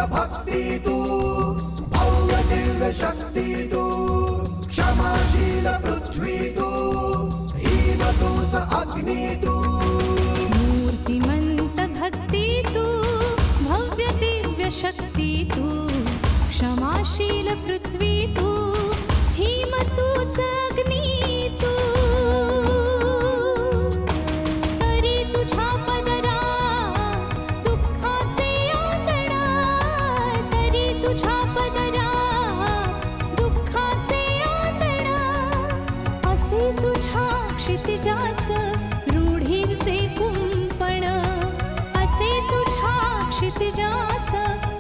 भक्ति तू भव्य दिव्य शक्ति तू क्षमाशील पृथ्वी तू हिमदूत अग्नि तू मूर्तिमंत भक्ति तू भव्य दिव्य शक्ति तू क्षमाशील पृथ्वी तू हिमदूत अग्नि तू तरी तुझ्या पदरा दुःखाचे आंधळा तरी तुझ्या पदरा दुःखाचे आंधळा असे तुझ्या क्षितिजास रूढींचे कुंपण असे तुझ्या क्षितिजास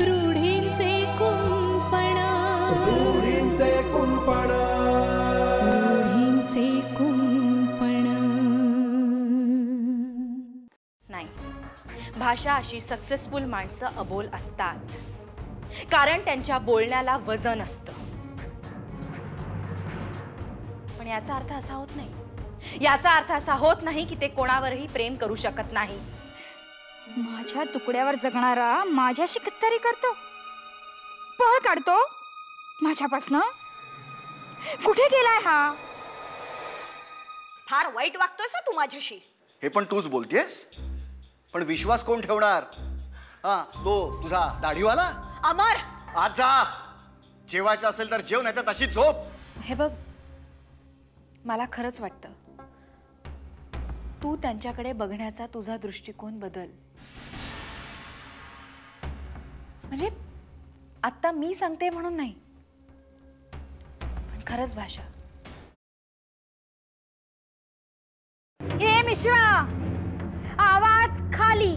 रूढींचे कुंपण रूढींचे कुंपण रूढींचे कुंपण. नाही, भाषा अशी सक्सेसफुल माणसं अबोल असतात, कारण त्यांच्या बोलण्याला वजन असतं. पण याचा अर्थ असा होत नाही, याचा अर्थ असा होत नाही की ते कोणावरही प्रेम करू शकत नाही. माझ्या तुकड्यावर जगणारा माझ्याशी कितीतरी करतो, पळ काढतो माझ्यापासनं. कुठे गेलाय हा? फार वाईट वागतोयस तू माझ्याशी. हे पण तूच बोलतेस, पण विश्वास कोण ठेवणार? हा, तो तुझा दाढीवाला. अमर, आज जा, जेवायचं असेल तर जेव, नाही तर तशीच झोप. हे बघ, मला खरंच वाटतं तू त्यांच्याकडे बघण्याचा तुझा दृष्टिकोन बदल. म्हणजे आता मी सांगते म्हणून नाही, पण खरंच भाषा. ए मिश्रा, आवाज खाली.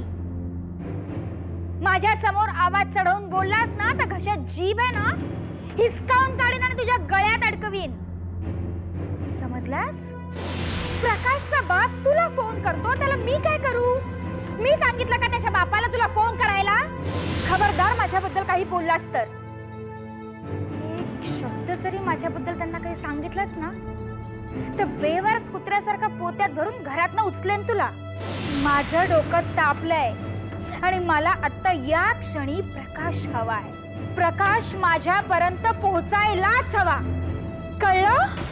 माझ्या समोर आवाज चढवून बोललास ना तर घशात जीभ आहे ना हिसकावून काढीन आणि तुझ्या गळ्यात अडकवीन. समजलास? प्रकाशचा बाप तुला फोन करतो, त्याला मी काय करू? मी सांगितलं का त्याच्या बापाला तुला फोन करायला? खबरदार माझ्याबद्दल काही बोललास तर. एक शब्द जरी माझ्याबद्दल त्यांना काही सांगितलंस ना तर बेवारस कुत्र्यासारखा पोत्यात भरून घरातनं उचलेन तुला. माझं डोकं तापलंय आणि मला आता या क्षणी प्रकाश हवाय. प्रकाश माझ्यापर्यंत पोहोचायलाच हवा, कळलं?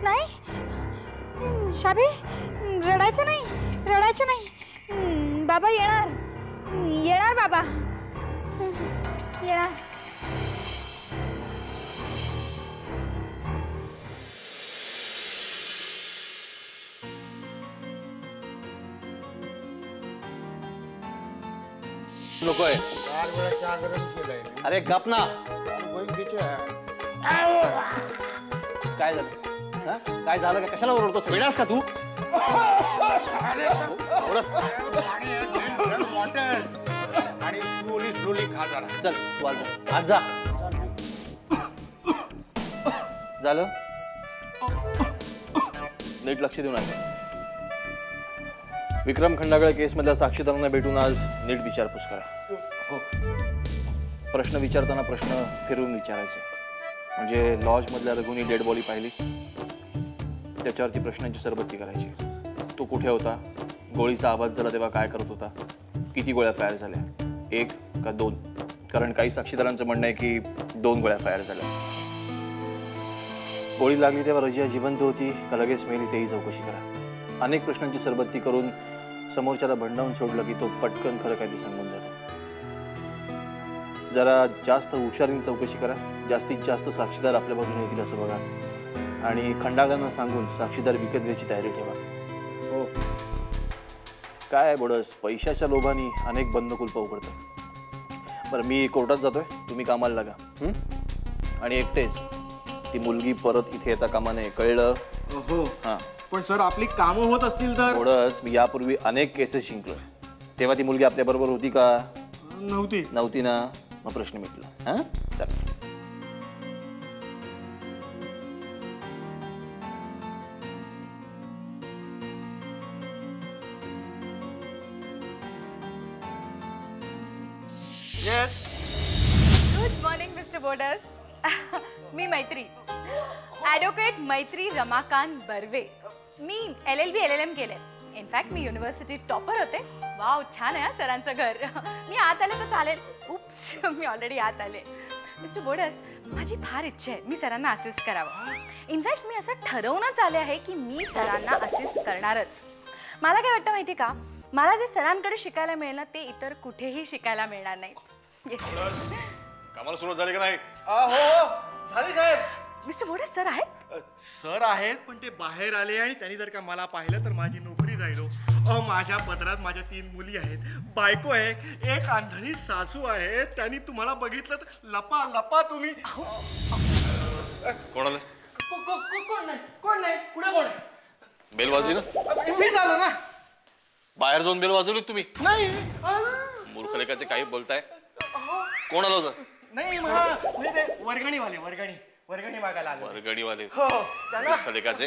नाही शाबी, रडायचं नाही, रडायचं नाही. बाबा येणार, येणार बाबा, येणार. नकोय. अरे गप ना. काय झालं? काय झालं का? कशाला ओरडतोस? वेडास का तू? चल तू आज जा. झालं? नीट लक्ष देऊन आहे. विक्रम खंडागळे केस मधल्या साक्षीदारांना भेटून आज नीट विचारपूस करा. प्रश्न विचारताना प्रश्न फिरवून विचारायचे. म्हणजे लॉज मधल्या रघुनी डेड बॉडी पाहिली, त्याच्यावरती प्रश्नांची सरबत्ती करायची. तो कुठे होता? गोळीचा आवाज झाला तेव्हा काय करत होता? किती गोळ्या फायर झाल्या? 1 का 2? कारण काही साक्षीदारांचं म्हणणं आहे की 2 गोळ्या फायर झाल्या. गोळी लागली तेव्हा रजिया जिवंत होती का लगेच मेली तेही चौकशी करा. अनेक प्रश्नांची सरबत्ती करून समोरच्याला भंडावून सोडलं की तो पटकन खरं काय ते सांगून जातो. जरा जास्त हुशारीने चौकशी करा, जास्तीत जास्त साक्षीदार आपल्या बाजूने येतील असं बघा, आणि खंडाळ्यांना सांगून साक्षीदार विकत घ्यायची तयारी ठेवा. हो. काय बोडस, पैशाच्या लोभाने अनेक बंदकुल्प उघडतात. बरं, मी कोर्टात जातोय, तुम्ही कामाला लागा. आणि एकटेच. ती मुलगी परत इथे येता कामा नये, कळलं? हो. हां. पण सर आपली कामं होत असतील तर. बोडस, मी यापूर्वी अनेक केसेस जिंकलोय. तेव्हा ती मुलगी आपल्याबरोबर होती का? नव्हती ना. मग प्रश्न मिटला. हां, चल. Good morning mister Bodas. मी मैत्री, ॲडव्होकेट मैत्री रमाकांत बर्वे. मी LLB LLM केले. इनफॅक्ट मी युनिव्हर्सिटी टॉपर होते. वाव, छान आहे सरांचं घर. मी आत आले तर चालेल? उप्स, मी ऑलरेडी आत आले. मिस्टर बोडस, माझी फार इच्छा आहे मी सरांना असिस्ट करावं. इनफॅक्ट मी असं ठरवूनच आले आहे की मी सरांना असिस्ट करणारच. मला काय वाटतं माहिती का, मला जे सरांकडे शिकायला मिळेल ते इतर कुठेही शिकायला मिळणार नाही. येस. कामाला सुरुवात झाली का नाही? हो झाली साहेब. मिस्टर बोडस सर आहेत? सर आहेत, पण ते बाहेर आले आणि त्यांनी जर का मला पाहिलं तर माझी नोकरी जाईल. माझ्या पदरात माझ्या 3 मुली आहेत, बायको आहे, एक आंधळी सासू आहे. त्यांनी तुम्हाला बघितलं तर लपा लपा तुम्ही. कोणाला? कोण नाही पुढे कोण आहे? बेल वाजली ना? मी झालो ना. बाहेर जाऊन बेल वाजवली तुम्ही? नाही. मूर्खलेखाचे काही बोलताय. कोण आलं होतं? नाही ते वर्गणी मागायला आले. वर्गणीवाले? हो. मूर्खलेखाचे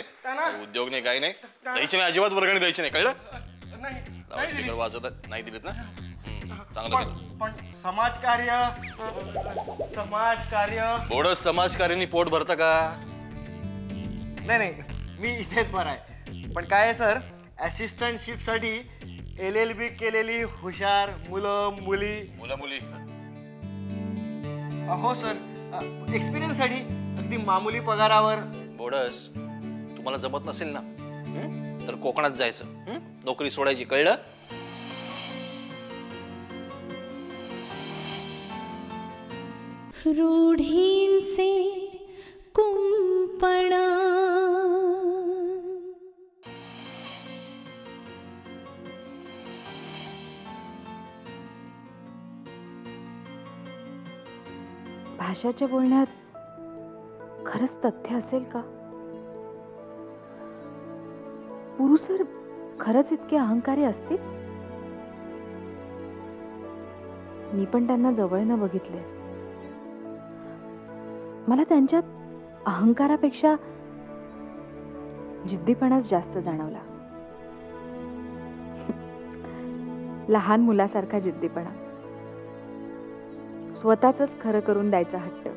उद्योग नाही, काही नाही. द्यायची नाही, अजिबात वर्गणी द्यायची नाही, कळलं? नाही वाजवतात, नाही दिलीत ना? चांगलं केलं. पण समाजकार्य बोडस, समाजकार्याने पोट भरतं का? नाही मी इथेच बरं आहे. पण काय आहे सर, असिस्टंटशिपसाठी LLB केलेली हुशार मुलं मुली. हो सर, एक्सपिरियन्ससाठी अगदी मामूली पगारावर. बोडस, तुम्हाला जमत नसेल ना तर कोकणात जायचं, नोकरी सोडायची, कळलं? रूढींचे कुंपण. भाषाच्या बोलण्यात खरंच तथ्य असेल का? पुरुषर खरंच इतके अहंकारी असतील? मी पण त्यांना जवळनं बघितले. मला त्यांच्यात अहंकारापेक्षा जिद्दीपणाच जास्त जाणवला. लहान मुलासारखा जिद्दीपणा, स्वतःच खरं करून द्यायचा हट्ट.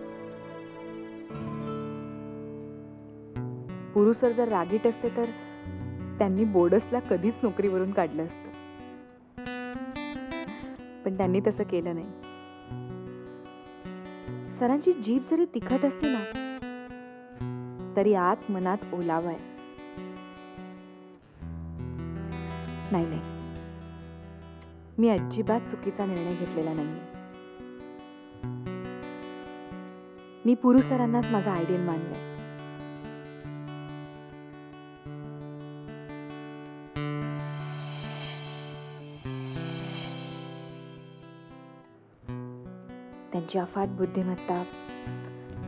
पुरुषर जर रागीट असते तर त्यांनी बोडसला कधीच नोकरीवरून काढलं असतं, पण त्यांनी तसं केलं नाही. सरांची जीभ जरी तिखट असली ना तरी आत मनात ओलावा आहे. नाही, मी अजिबात चुकीचा निर्णय घेतलेला नाहीये. मी पुरुष सरांनाच माझा आयडियल मानलाय. त्यांची अफाट बुद्धिमत्ता,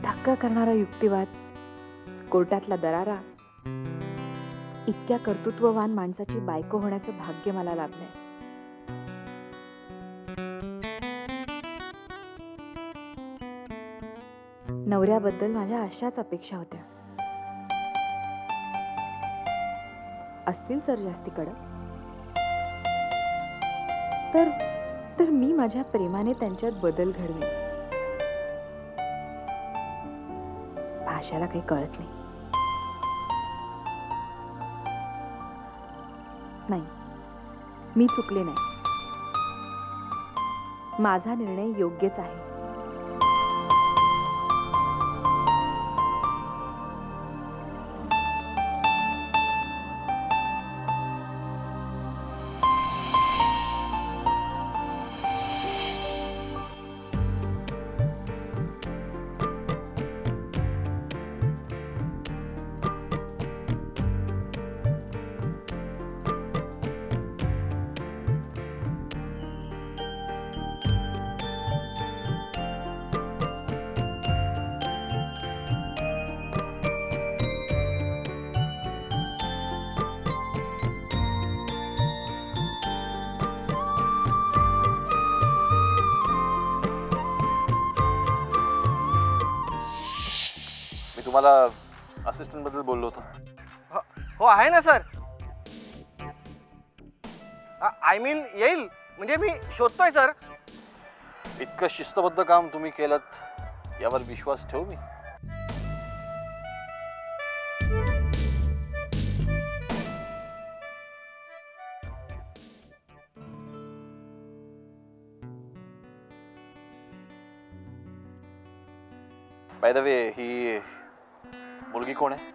धक्का करणारा युक्तिवाद, कोर्टातला दरारा, इतक्या कर्तृत्ववान माणसाची बायको होण्याचं भाग्य मला लाभलंय. नवऱ्याबद्दल माझ्या अशाच अपेक्षा होत्या. असतील सर जास्ती कडक तर मी माझ्या प्रेमाने त्यांच्यात बदल घडवेन. भाषाला काही कळत नाही. मी चुकले नाही. माझा निर्णय योग्यच आहे. तुम्हाला असिस्टंट बद्दल बोललो होतो. हो आहे ना सर. आय मीन येईल म्हणजे मी शोधतोय सर. इतकं शिस्तबद्ध काम तुम्ही केलं यावर विश्वास ठेवू मी. बाय द वे ही मुलगी कोण आहे?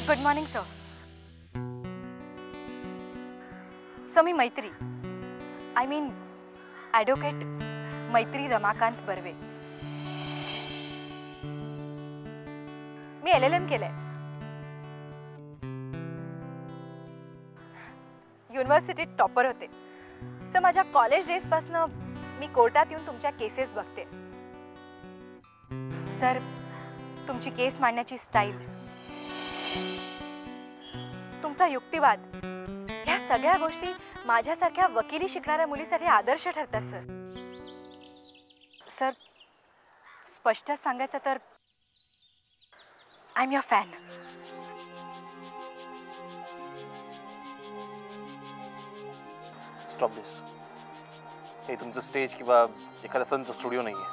Good morning sir. सर मी मैत्री, I mean advocate Maitri Ramakant Barve. Me LLM केलंय. युनिव्हर्सिटीत टॉपर होते. सर माझ्या कॉलेज डेजपासनं मी कोर्टात येऊन तुमच्या केसेस बघते. सर तुमची केस मांडण्याची स्टाईल, तुमचा युक्तिवाद, ह्या सगळ्या गोष्टी माझ्यासारख्या वकिली शिकणाऱ्या मुलीसाठी आदर्श ठरतात सर. सर स्पष्ट सांगायचं तर I am your fan. Stop this. हे तुमचं स्टेज किंवा एखाद्या फिल्मचा स्टुडिओ नाही आहे.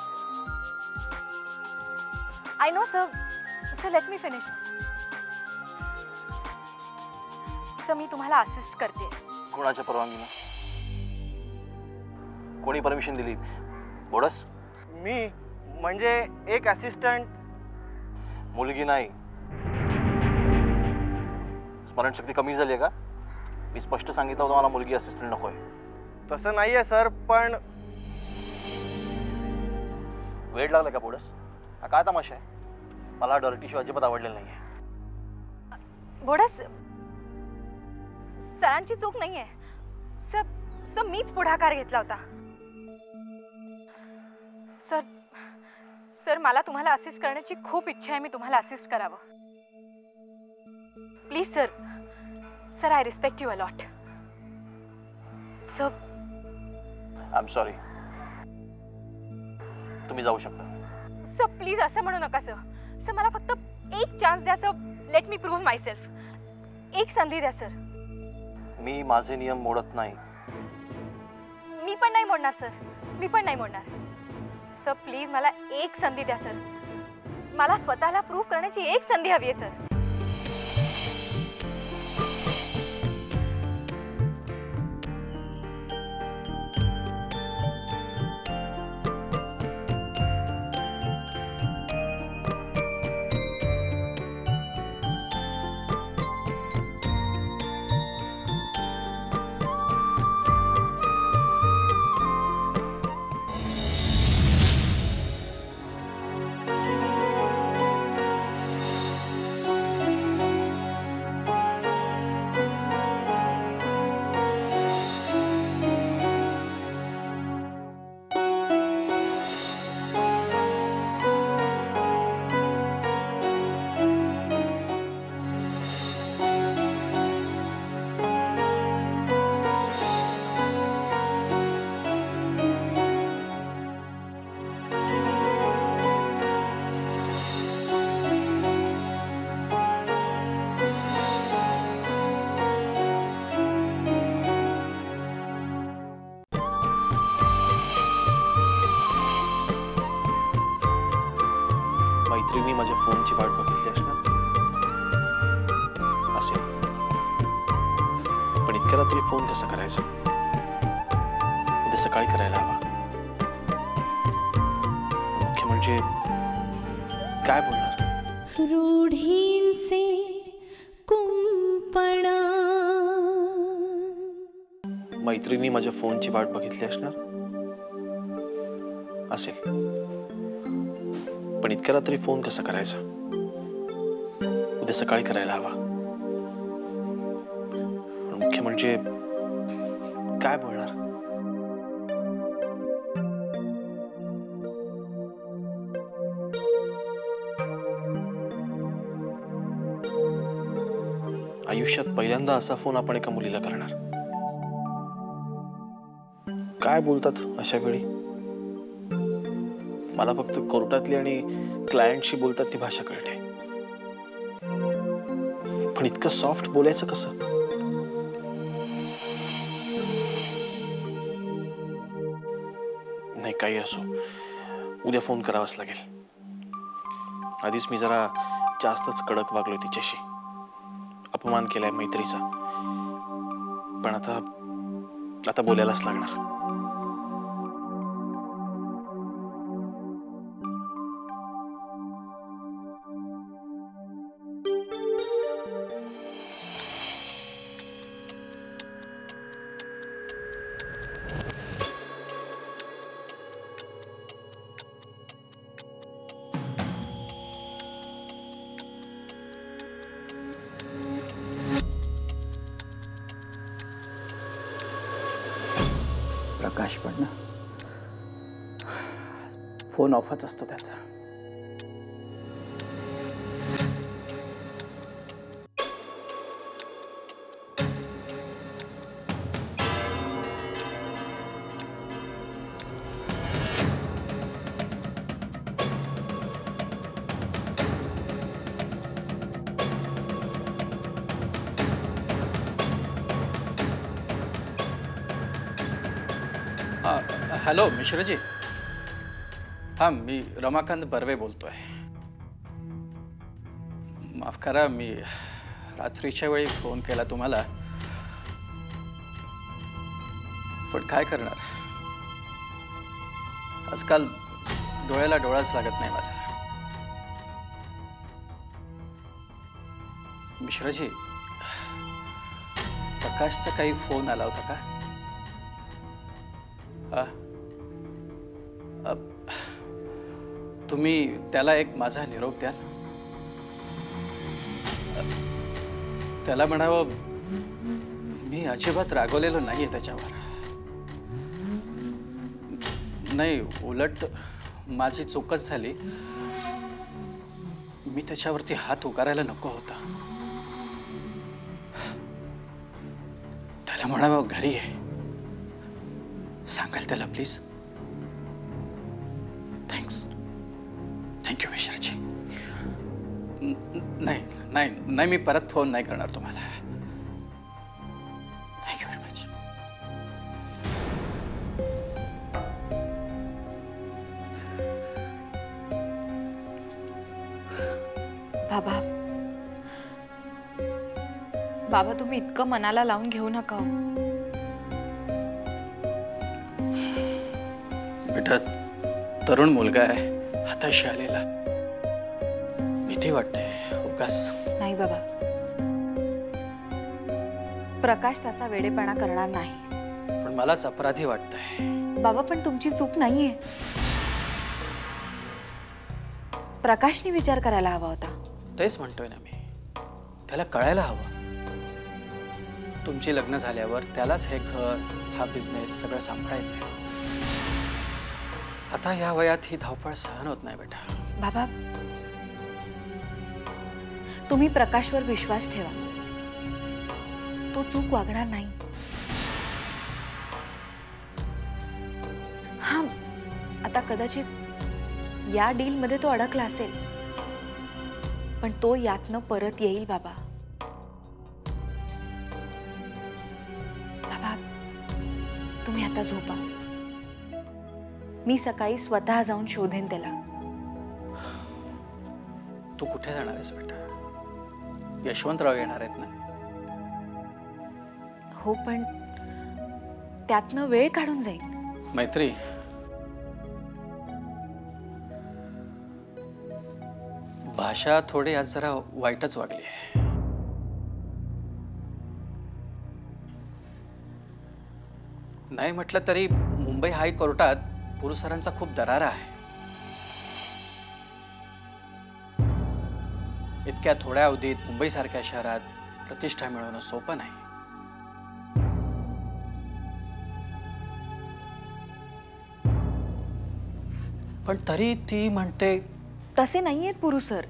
I know sir. Sir let me finish. Sir मी तुम्हाला असिस्ट करते. कोणाच्या परवानगीनं? कोणी परमिशन दिली? बोडस? मी म्हणजे एक असिस्टंट. मुलगी नाही. स्मरणशक्ती कमी झाली आहे का? मी स्पष्ट सांगितलं होतं मला मुलगी असिस्टंट नकोय. तसं नाहीये सर, पण वेळ लागला का बोडस? हा काय तमाशा आहे? मला डर्टी शो अजिबात आवडलेला नाहीये. बोडस सरांची चूक नाहीये. सर सर मीच पुढाकार घेतला होता. सर सर मला तुम्हाला असिस्ट करण्याची खूप इच्छा आहे. मी तुम्हाला असिस्ट करावं. Please sir. Sir I respect you a lot. Sir I am sorry. तुम्ही जाऊ शकता. सर प्लीज असं म्हणू नका सर. सर मला फक्त एक चान्स द्या सर. लेट मी प्रूव्ह माय सेल्फ. एक संधी द्या सर. मी माझे नियम मोडत नाही. मी पण नाही मोडणार सर. मी पण नाही मोडणार. सर प्लीज मला एक संधी द्या सर. मला स्वतःला प्रूव्ह करण्याची एक संधी हवी आहे सर. मैत्रिणी माझ्या फोनची वाट बघितली असणार असेल. पण इतक्या रात्री फोन कसा करायचा? उद्या सकाळी करायला हवा. मुख्य म्हणजे काय बोलणार? रूढींचे कुंपण. मैत्रिणी माझ्या फोनची वाट बघितली असणार असेल. पण इतक्या रात्री फोन कसा करायचा? उद्या सकाळी करायला हवा. पण मुख्य म्हणजे काय बोलणार? आयुष्यात पहिल्यांदा असा फोन आपण एका मुलीला करणार. काय बोलतात अशा वेळी? मला फक्त कोर्टातली आणि क्लायंटशी बोलतात ती भाषा कळते, पण इतकं सॉफ्ट बोलायचं कसं? नाही, काही असो, उद्या फोन करावाच लागेल. आधीच मी जरा जास्तच कडक वागलोय तिच्याशी, अपमान केलाय मैत्रीचा, पण आता बोलायलाच लागणार. प्रकाश पण ना, फोन ऑफच असतो त्याचा. हॅलो मिश्रजी. हां, मी रमाकांत बर्वे बोलतोय. माफ करा, मी रात्रीच्या वेळी फोन केला तुम्हाला, पण काय करणार, आजकाल डोळ्याला डोळाच लागत नाही माझा. मिश्रजी, प्रकाशचा काही फोन आला होता का? तुम्ही त्याला एक माझा निरोप द्या. त्याला म्हणावं, मी अजिबात रागवलेलो नाहीये त्याच्यावर. नाही, उलट माझी चूकच झाली. मी त्याच्यावरती हात उगारायला नको होता. त्याला म्हणावं, घरी आहे, सांगाल त्याला प्लीज. थँक्स. थँक्यू मिश्राजी. नाही नाही नाही, मी परत फोन नाही करणार तुम्हाला. Thank you very much. बाबा, बाबा तुम्ही इतकं मनाला लावून घेऊ नका. बेटा, तरुण मुलगा आहे, हाताशी आलेला, भीती वाटते उगाच. नाही बाबा, प्रकाश तसा वेडेपणा करणार नाही. पण मलाच अपराधी वाटतंय. बाबा, पण तुमची चूक नाहीये. प्रकाशने विचार करायला हवा होता. तेच म्हणतोय ना मी, त्याला कळायला हवं. तुमची लग्न झाल्यावर त्यालाच हे घर, हा बिझनेस सगळं सांभाळायचं आहे. आता या वयात ही धावपळ सहन होत नाही बेटा. बाबा, तुम्ही प्रकाशवर विश्वास ठेवा. तो चूक वागणार नाही. हा, आता कदाचित या डील मध्ये तो अडकला असेल, पण तो यातनं परत येईल बाबा. बाबा, तुम्ही आता झोपा. मी सकाळी स्वतः जाऊन शोधेन त्याला. तू कुठे जाणार आहेस बेटा? यशवंतराव येणार आहेत ना? हो, पण त्यातनं वेळ काढून जाईल. मैत्री, भाषा थोडी आज जरा वाईटच वागली आहे. नाही म्हटलं तरी मुंबई हायकोर्टात पुरुषारांचा खूप दरारा आहे. इतक्या थोड्या अवधीत मुंबईसारख्या शहरात प्रतिष्ठा मिळवणं सोपं नाही. पण तरी ती म्हणते तसे नाहीयेत पुरुष सर.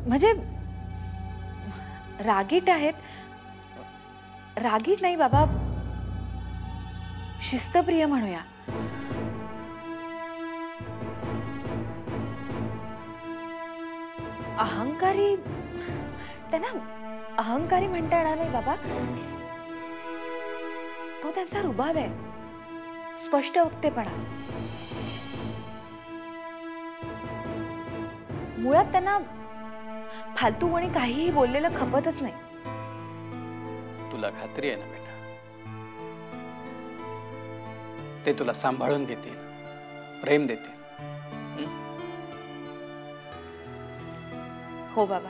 म्हणजे रागीट आहेत. रागीट नाही बाबा, शिस्तप्रिय म्हणूया. अहंकारी, त्यांना अहंकारी म्हणता येणार नाही बाबा. तो त्यांचा रुबाब आहे, स्पष्ट वक्तेपणा. मुळात त्यांना फालतू कोणी काहीही बोललेलं खपतच नाही. तुला खात्री आहे ना बेटा, ते तुला सांभाळून घेतील, प्रेम देतील. हो बाबा.